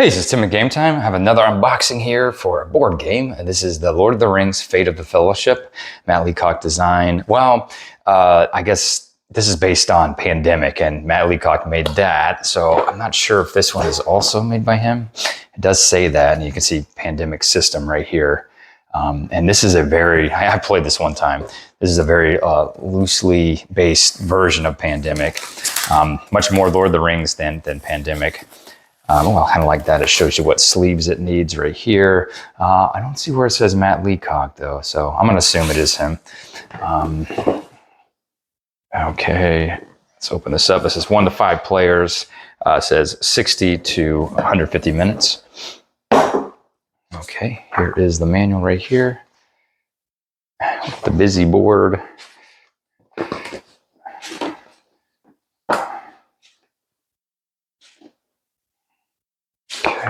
Hey, this is Tim at Game Time. I have another unboxing here for a board game. And this is the Lord of the Rings, Fate of the Fellowship, Matt Leacock design. Well, I guess this is based on Pandemic, and Matt Leacock made that. So I'm not sure if this one is also made by him. It does say that, and you can see Pandemic system right here. And this is a very, I played this one time. This is a very loosely based version of Pandemic. Much more Lord of the Rings than Pandemic. Well, kind of like that. It shows you what sleeves it needs right here. I don't see where it says Matt Leacock though, so I'm going to assume it is him. Okay, let's open this up. This is 1 to 5 players. It says 60 to 150 minutes. Okay, here is the manual right here. The busy board.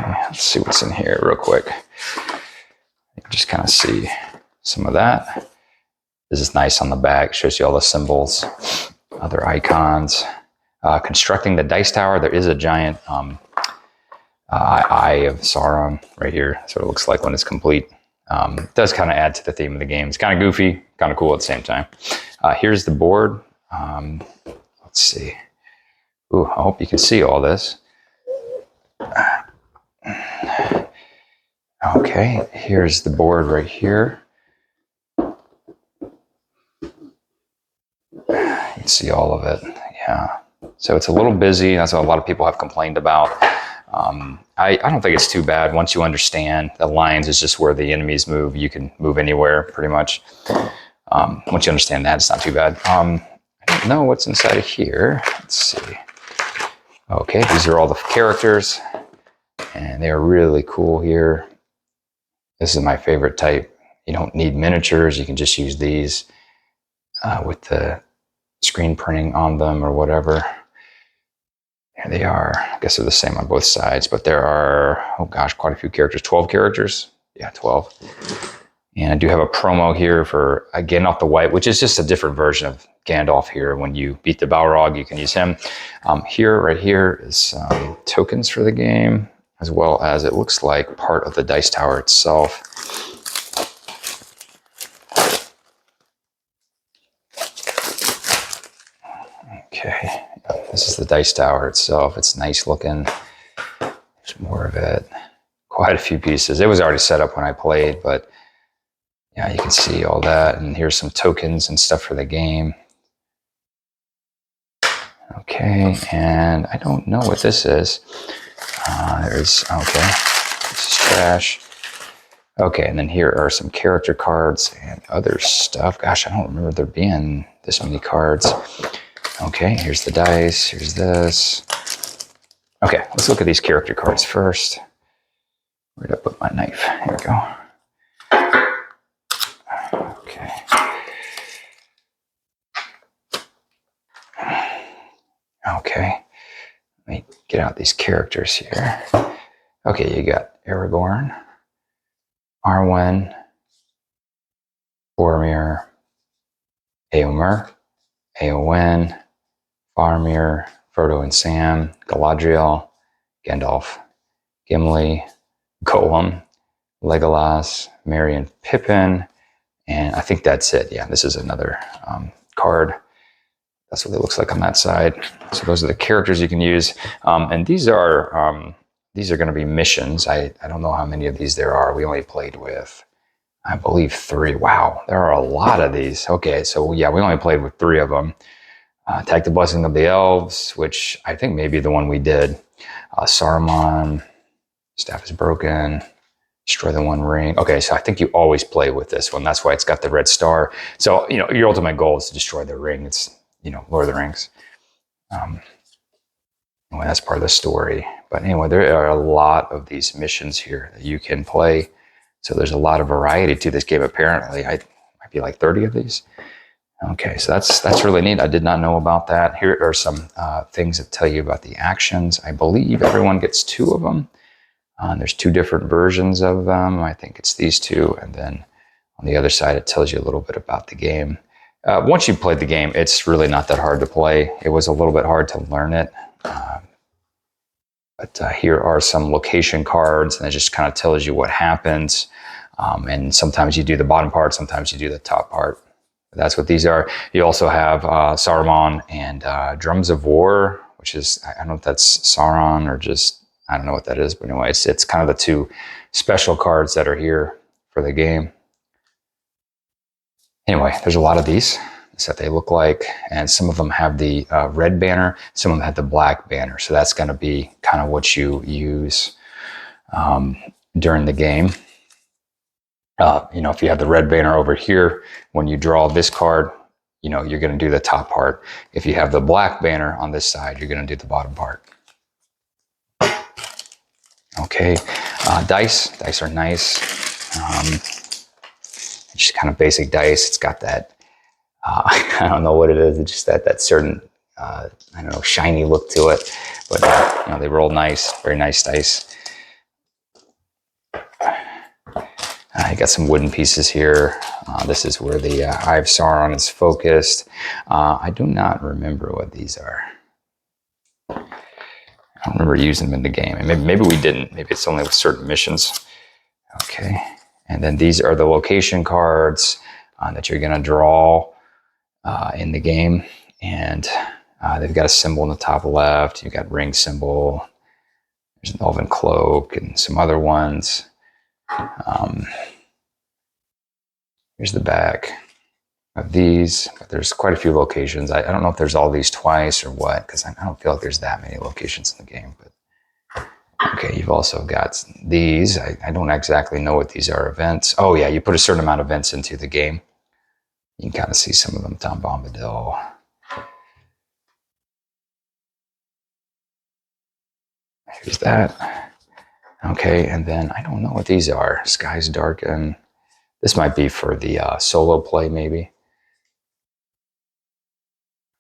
Let's see what's in here real quick. You can just kind of see some of that. This is nice on the back. Shows you all the symbols, other icons. Constructing the dice tower. There is a giant eye of Sauron right here. That's what it looks like when it's complete. It does kind of add to the theme of the game. It's kind of goofy, kind of cool at the same time. Here's the board. Let's see. Ooh, I hope you can see all this. Okay, here's the board right here. You can see all of it, yeah. So it's a little busy. That's what a lot of people have complained about. I don't think it's too bad once you understand the lines is just where the enemies move. You can move anywhere pretty much. Once you understand that, it's not too bad. I don't know what's inside of here. Let's see. Okay, these are all the characters, and they are really cool here. This is my favorite type. You don't need miniatures. You can just use these with the screen printing on them or whatever. Here they are. I guess they're the same on both sides, but there are, oh gosh, quite a few characters. 12 characters. Yeah, 12. And I do have a promo here for Gandalf the White, which is just a different version of Gandalf here. When you beat the Balrog, you can use him. Right here is tokens for the game, as well as it looks like part of the dice tower itself. Okay, this is the dice tower itself. It's nice looking. There's more of it. Quite a few pieces. It was already set up when I played, but yeah, you can see all that. And here's some tokens and stuff for the game. Okay, and I don't know what this is. Okay, this is trash. Okay, and then here are some character cards and other stuff. Gosh, I don't remember there being this many cards. Okay, here's the dice, here's this. Okay, let's look at these character cards first. Where did I put my knife? Here we go. Okay. Okay. Let me get out these characters here. Okay, you got Aragorn, Arwen, Boromir, Éomer, Éowyn, Faramir, Frodo and Sam, Galadriel, Gandalf, Gimli, Gollum, Legolas, Merry and Pippin, and I think that's it. Yeah, this is another card. That's what it looks like on that side. So those are the characters you can use. And these are going to be missions. I don't know how many of these there are. We only played with, I believe, 3. Wow, there are a lot of these. Okay, so yeah, we only played with 3 of them. Attack the Blessing of the Elves, which I think may be the one we did. Saruman, Staff is Broken, Destroy the One Ring. Okay, so I think you always play with this one. That's why it's got the red star. So, you know, your ultimate goal is to destroy the ring. It's, you know, Lord of the Rings. Well, that's part of the story. But anyway, there are a lot of these missions here that you can play. So there's a lot of variety to this game, apparently. I might be like 30 of these. Okay, so that's really neat. I did not know about that. Here are some things that tell you about the actions. I believe everyone gets 2 of them. There's 2 different versions of them. I think it's these 2. And then on the other side, it tells you a little bit about the game. Once you've played the game, it's really not that hard to play. It was a little bit hard to learn it. But here are some location cards, and it just kind of tells you what happens. And sometimes you do the bottom part, sometimes you do the top part. That's what these are. You also have Saruman and Drums of War, which is, I don't know if that's Sauron or just, I don't know what that is. But anyway, it's kind of the two special cards that are here for the game. Anyway, there's a lot of these. That's what they look like. And some of them have the red banner. Some of them have the black banner. So that's going to be kind of what you use during the game. You know, if you have the red banner over here, when you draw this card, you know, you're going to do the top part. If you have the black banner on this side, you're going to do the bottom part. Okay, dice. Dice are nice. Just kind of basic dice. It's got that, I don't know what it is. It's just that certain, I don't know, shiny look to it. But, you know, they roll nice, very nice dice. I got some wooden pieces here. This is where the Eye of Sauron is focused. I do not remember what these are. I don't remember using them in the game. And maybe we didn't. Maybe it's only with certain missions. Okay. And then these are the location cards that you're going to draw in the game. And they've got a symbol in the top left. You've got ring symbol. There's an elven cloak and some other ones. Here's the back of these. But there's quite a few locations. I don't know if there's all these twice or what, because I don't feel like there's that many locations in the game. But okay, you've also got these. I don't exactly know what these are. Events. Oh yeah, you put a certain amount of events into the game. You can kind of see some of them. Tom Bombadil. Here's that. Okay, and then I don't know what these are. Skies Darken. This might be for the solo play, maybe. I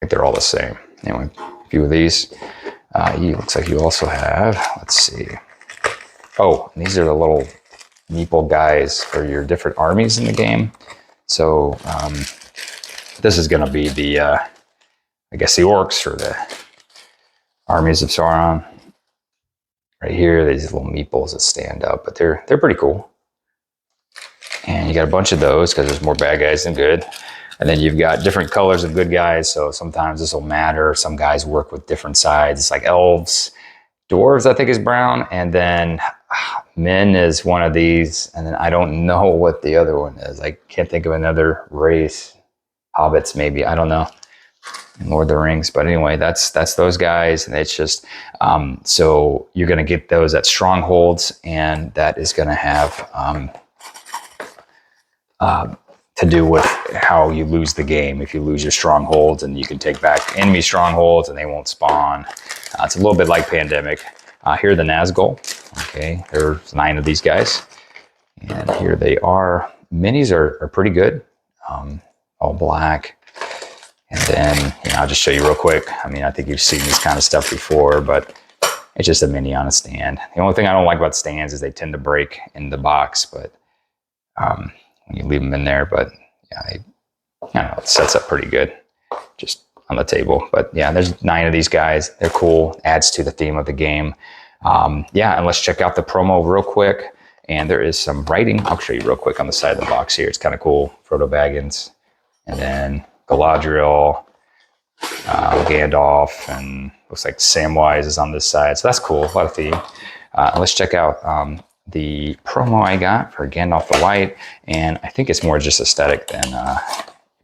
think they're all the same. Anyway, a few of these. Looks like you also have, let's see. Oh, and these are the little meeple guys for your different armies in the game. So this is going to be the, I guess, the orcs or the armies of Sauron. Right here, these little meeples that stand up, but they're pretty cool. And you got a bunch of those because there's more bad guys than good. And then you've got different colors of good guys, so sometimes this will matter. Some guys work with different sides. It's like elves, dwarves, I think is brown, and then men is one of these, and then I don't know what the other one is. I can't think of another race. Hobbits, maybe, I don't know. Lord of the Rings, but anyway, that's those guys, and it's just so you're going to get those at strongholds, and that is going to have to do with how you lose the game. If you lose your strongholds, and you can take back enemy strongholds, and they won't spawn. It's a little bit like Pandemic. Here are the Nazgul. Okay, there's 9 of these guys, and here they are. Minis are pretty good, all black. And then, you know, I'll just show you real quick. I mean, I think you've seen this kind of stuff before, but it's just a mini on a stand. The only thing I don't like about stands is they tend to break in the box, but when you leave them in there, but yeah, I don't know, it sets up pretty good just on the table. But yeah, there's 9 of these guys. They're cool. Adds to the theme of the game. Yeah, and let's check out the promo real quick. And there is some writing. I'll show you real quick on the side of the box here. It's kind of cool. Frodo Baggins. And then Galadriel, Gandalf, and looks like Samwise is on this side. So that's cool, a lot of theme. Let's check out the promo I got for Gandalf the White, and I think it's more just aesthetic than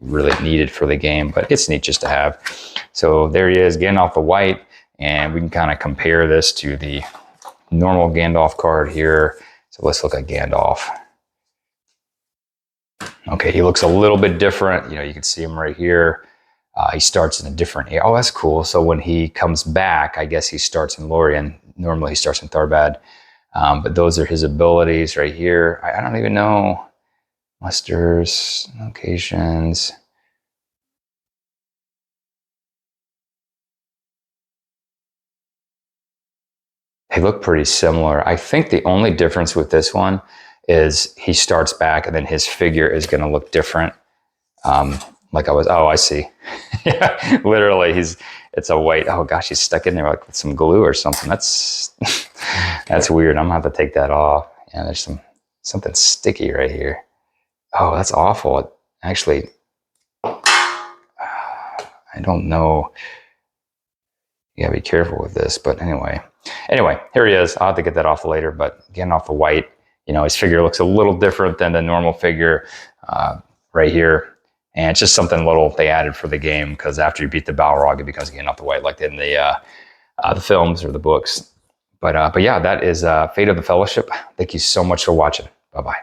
really needed for the game, but it's neat just to have. So there he is, Gandalf the White, and we can kind of compare this to the normal Gandalf card here. So let's look at Gandalf. Okay, he looks a little bit different. You know, you can see him right here. He starts in a different area. Oh, that's cool. So when he comes back, I guess he starts in Lorien. Normally he starts in Tharbad. But those are his abilities right here. I don't even know. Musters, locations. They look pretty similar. I think the only difference with this one is he starts back and then his figure is going to look different. Like I was, oh, I see. Yeah, literally, it's a white. Oh gosh, he's stuck in there like with some glue or something. That's that's weird. I'm gonna have to take that off. Yeah, there's something sticky right here. Oh, that's awful. It actually, I don't know. You gotta be careful with this, but anyway, here he is. I'll have to get that off later, but getting off the white, you know, his figure looks a little different than the normal figure right here. And it's just something little they added for the game, because after you beat the Balrog, it becomes getting off the white like in the films or the books. But yeah, that is Fate of the Fellowship. Thank you so much for watching. Bye-bye.